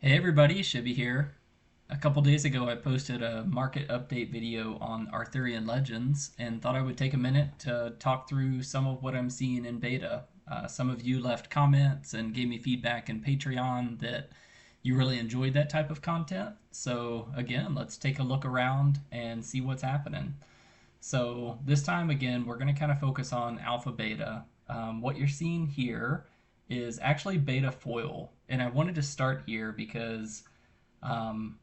Hey everybody, Shibby here. A couple days ago, I posted a market update video on Arthurian Legends and thought I would take a minute to talk through some of what I'm seeing in beta. Some of you left comments and gave me feedback in Patreon that you really enjoyed that type of content. So, again, let's take a look around and see what's happening. So, this time, again, we're going to kind of focus on alpha beta. What you're seeing here is actually beta foil. And I wanted to start here because um,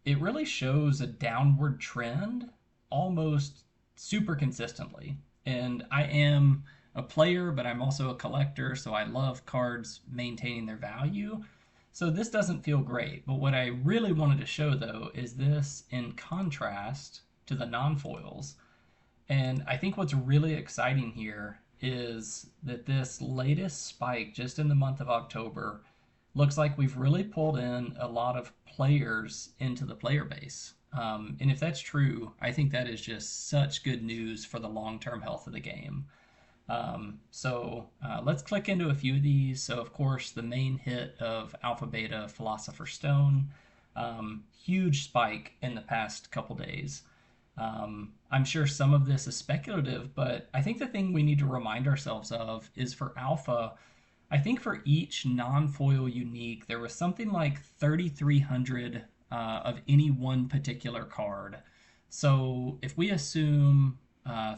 it really shows a downward trend almost super consistently. And I am a player, but I'm also a collector, so I love cards maintaining their value. So this doesn't feel great. But what I really wanted to show though is this in contrast to the non-foils. And I think what's really exciting here is that this latest spike just in the month of October looks like we've really pulled in a lot of players into the player base. And if that's true, I think that is just such good news for the long term health of the game. Let's click into a few of these. So, of course, the main hit of Alpha Beta Philosopher's Stone, huge spike in the past couple days. I'm sure some of this is speculative, but I think the thing we need to remind ourselves of is for Alpha, I think for each non-foil unique, there was something like 3,300 of any one particular card. So if we assume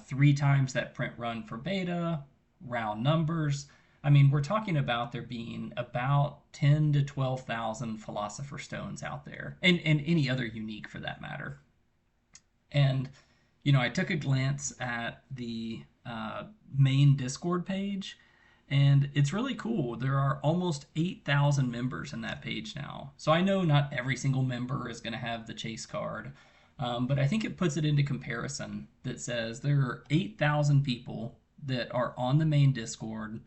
three times that print run for beta, round numbers, I mean, we're talking about there being about 10 to 12,000 Philosopher Stones out there, and any other unique for that matter. And, I took a glance at the main Discord page, and it's really cool. There are almost 8,000 members in that page now. So I know not every single member is going to have the chase card, but I think it puts it into comparison that says there are 8,000 people that are on the main Discord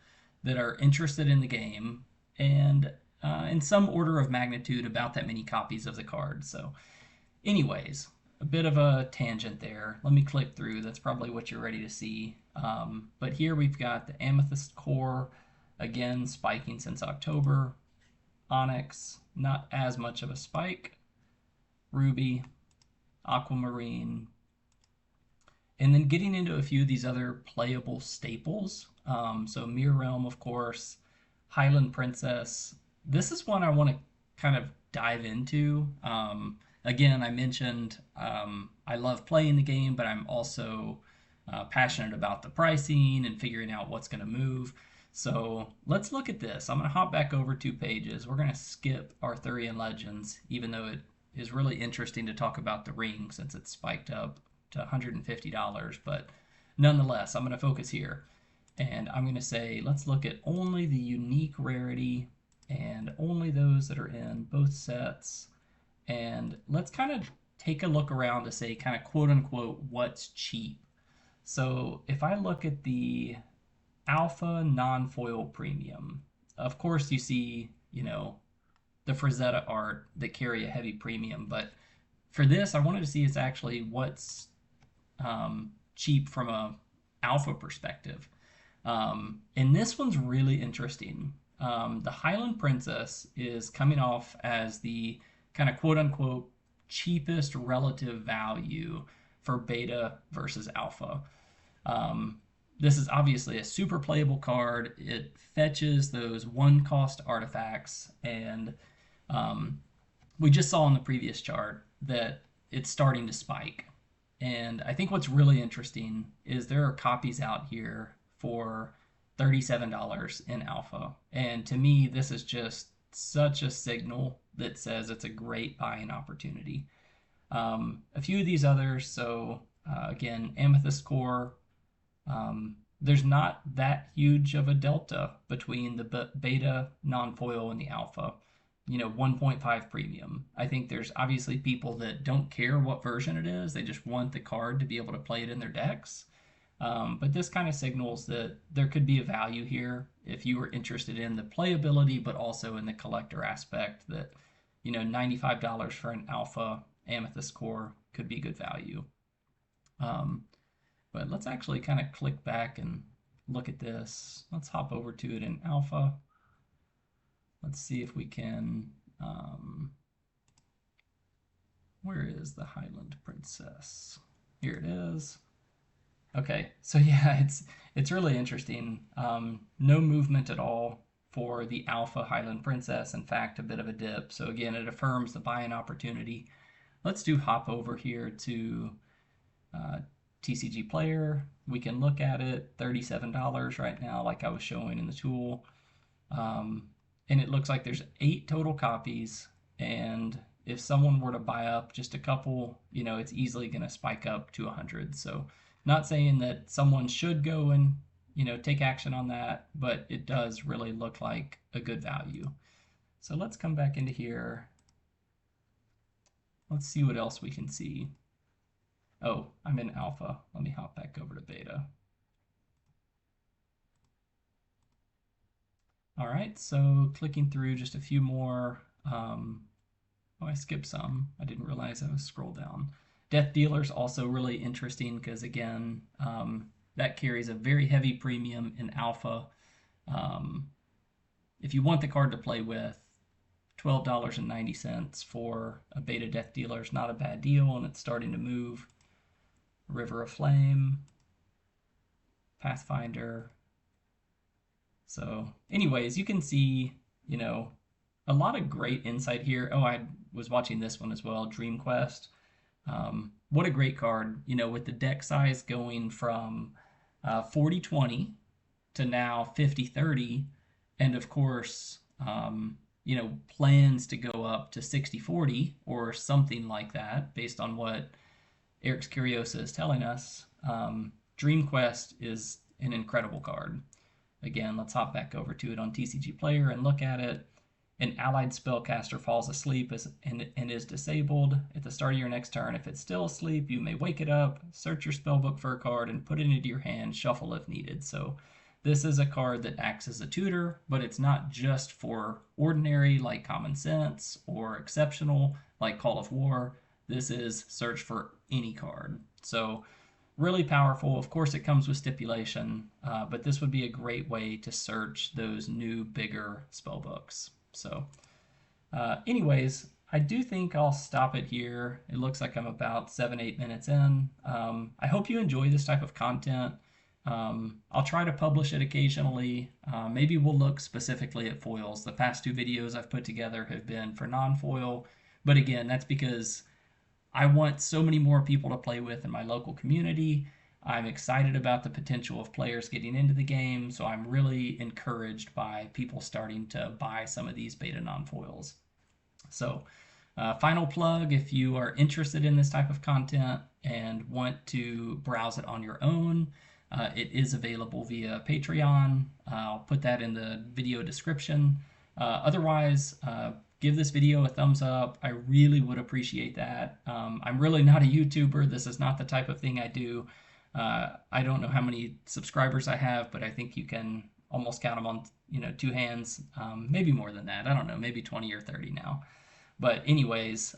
that are interested in the game, and in some order of magnitude, about that many copies of the card. So, anyways, a bit of a tangent there. Let me click through. That's probably what you're ready to see. But here we've got the Amethyst Core, again, spiking since October. Onyx, not as much of a spike. Ruby, Aquamarine, and then getting into a few of these other playable staples. So Mirror Realm, of course, Highland Princess. This is one I want to kind of dive into. Again, I mentioned I love playing the game, but I'm also passionate about the pricing and figuring out what's going to move. So let's look at this. I'm going to hop back over 2 pages. We're going to skip Arthurian Legends, even though it is really interesting to talk about the ring since it's spiked up to $150. But nonetheless, I'm going to focus here. And I'm going to say, let's look at only the unique rarity and only those that are in both sets. And let's kind of take a look around to say, kind of quote unquote, what's cheap. So if I look at the alpha non-foil premium, of course you see, the Frazetta art that carry a heavy premium. But for this, I wanted to see it's actually what's cheap from a alpha perspective. And this one's really interesting. The Highland Princess is coming off as the kind of quote unquote cheapest relative value for beta versus alpha. This is obviously a super playable card. It fetches those one cost artifacts, and we just saw in the previous chart that it's starting to spike. And I think what's really interesting is there are copies out here for $37 in alpha. And to me, this is just such a signal that says it's a great buying opportunity. A few of these others, so again, Amethyst Core, there's not that huge of a delta between the beta non-foil and the alpha. 1.5 premium. I think there's obviously people that don't care what version it is. They just want the card to be able to play it in their decks. But this kind of signals that there could be a value here if you were interested in the playability, but also in the collector aspect that, $95 for an alpha Amethyst Core could be good value. But let's actually kind of click back and look at this. Let's hop over to it in alpha. Let's see if we can Um, where is the Highland Princess? Here it is. Okay, so yeah, it's really interesting. No movement at all for the Alpha Highland Princess. In fact, a bit of a dip. So again, it affirms the buy-in opportunity. Let's do hop over here to uh, TCG Player. We can look at it, $37 right now, like I was showing in the tool. Um, and it looks like there's 8 total copies. And if someone were to buy up just a couple, it's easily going to spike up to 100. So, not saying that someone should go and, take action on that, but it does really look like a good value. So, let's come back into here. Let's see what else we can see. Oh, I'm in alpha. Let me hop back over to beta. All right, so clicking through just a few more. Oh, I skipped some. I didn't realize I was scroll down. Death Dealer's also really interesting because, again, that carries a very heavy premium in alpha. Um, if you want the card to play with, $12.90 for a beta Death Dealer is not a bad deal, and it's starting to move. River of Flame, Pathfinder. So, anyways, you can see, a lot of great insight here. Oh, I was watching this one as well, Dream Quest. What a great card, with the deck size going from 40-20 to now 50-30, and of course, plans to go up to 60-40 or something like that based on what Eric's Curiosa is telling us. Dream Quest is an incredible card. Again, let's hop back over to it on TCG Player and look at it. An allied spellcaster falls asleep and is disabled at the start of your next turn. If it's still asleep, you may wake it up, search your spellbook for a card, and put it into your hand, shuffle if needed. So this is a card that acts as a tutor, but it's not just for ordinary like Common Sense or exceptional like Call of War. This is search for any card. So really powerful. Of course, it comes with stipulation, but this would be a great way to search those new, bigger spell books. So, anyways, I do think I'll stop it here. It looks like I'm about 7-8 minutes in. I hope you enjoy this type of content. I'll try to publish it occasionally. Maybe we'll look specifically at foils. The past 2 videos I've put together have been for non-foil, but again, that's because I want so many more people to play with in my local community. I'm excited about the potential of players getting into the game, so I'm really encouraged by people starting to buy some of these beta non-foils. So, final plug, if you are interested in this type of content and want to browse it on your own, it is available via Patreon. I'll put that in the video description. Otherwise, give this video a thumbs up. I really would appreciate that. I'm really not a YouTuber. This is not the type of thing I do. I don't know how many subscribers I have, but I think you can almost count them on 2 hands. Maybe more than that. I don't know. Maybe 20 or 30 now. But anyways,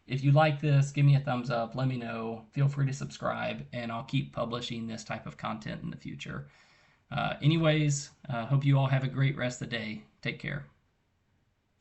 if you like this, give me a thumbs up. Let me know. Feel free to subscribe, and I'll keep publishing this type of content in the future. Anyways, hope you all have a great rest of the day. Take care.